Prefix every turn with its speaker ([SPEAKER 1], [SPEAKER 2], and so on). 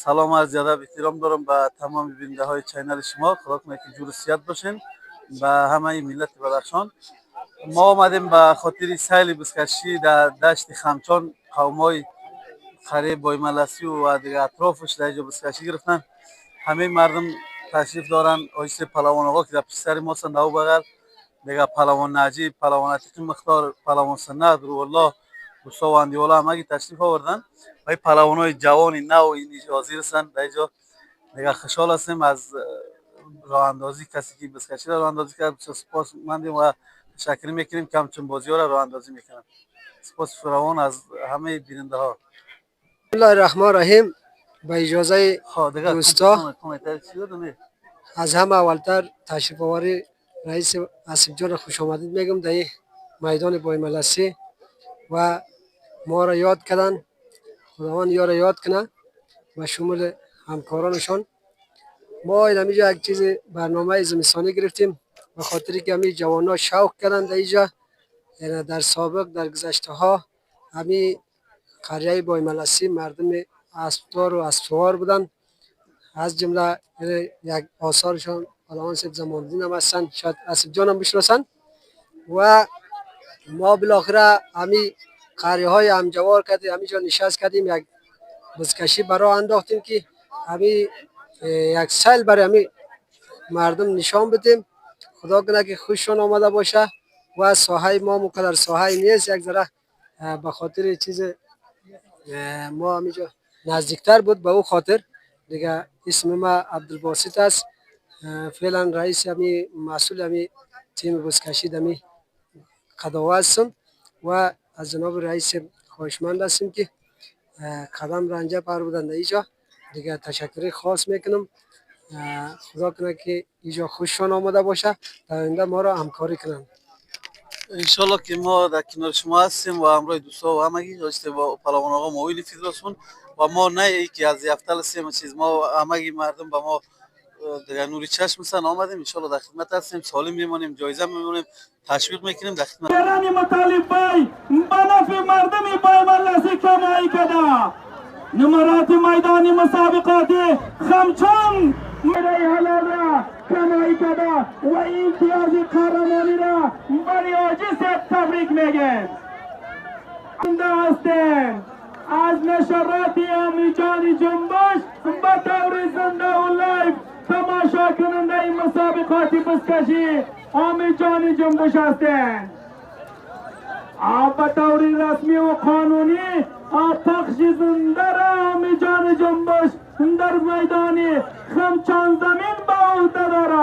[SPEAKER 1] سلام عرض ادب احترام دارم به تمام بیننده های چینل شما. خدا کنه که جور صحت باشین به همه ملت بدخشان. ما آمدیم به خاطر سیل بزکشی در دشت خمچان. قومای خریب بایملسی و دیگه اطرافش در اینجا بزکشی گرفتن. همه مردم تشریف دارن. آیست پلوان آقا که در پیش سر ما هستند او بغل، دیگه پلوان نجیب، پلوان عتیق مختار، پلوان سند، روح الله، دوستا و اندیوالا همگی تشریف آوردن. و پلوانای جوان نو این حاضر هستند در اینجا. دیگه خوشحال هستیم از راه اندازی کسی که بزکشی را راه اندازی کرد. سپاس مندیم و تشکر میکنیم که همچون بازی ها را راه اندازی میکنن. سپاس فراوان از همه بیننده ها.
[SPEAKER 2] بسم الله الرحمن الرحیم. با اجازه دوستا از همه اولتر تشریف آوری رئیس آصف جان خوش آمدید میگم در میدان بایملسی و ما را یاد کردن. خداوند یار یاد کنه و شمول همکارانشان. ما اینجا یک چیز برنامه زمستانی گرفتیم به خاطری که همین جوانان شوق کردن در اینجا. یعنی در سابق در گذشته ها همین قریه بایملسی مردم اسبدار و اسبسوار بودن. از جمله یک آثارشان پلوان صاحب زماندین هم هستن، شاید آصف جان هم بشناسن. و ما بالاخره همین قریه های همجوار کردیم، همینجا نشست کردیم، یک بزکشی برای انداختیم که همین یک سیل برای همین مردم نشان بدیم. خدا کنه که خوششان آمده باشه. و ساحه ما مقدر ساحه نیست، یک ذره به خاطر چیز ما همینجا نزدیکتر بود به او خاطر دیگه. اسم ما عبدالباسط است، فعلا رئیس همی مسئول همی تیم بزکشی دمی قداوه هستم و از جناب رئیس خواهشمند هستیم که قدم رنجه پر بودن در اینجا. دیگه تشکر خاص میکنم. خدا کنه که اینجا خوششان آمده باشه، در آینده ما را همکاری کنند.
[SPEAKER 1] انشالله که ما در کنار شما هستیم و همراه دوستا و همگی داشته با پلوان آقا مویل فدراسیون و ما نه ای که از یفتل هستیم چیز، ما همگی مردم به ما دیگه نوری چشم هستن آمدیم. انشالله در خدمت هستیم، سالم میمونیم، جایزه میمونیم، تشویق میکنیم در خدمت.
[SPEAKER 3] ایرانی مطالب بای بنفع مردمی بایملسی کمایی کده نمرات میدانی مسابقات خمچان میره حلال را کمایی کده و امتیاز قهرمانی را بریاجی سے تبریک میگه. هستیم از نشرات امیجان جنبش به طور زنده و لایف تماشا کننده این مسابقات بزکشی امیجان جنبش هستیم. به طور رسمی و قانونی پخش زنده را امیجان جنبش در میدان خمچان زمین به عهده دارد.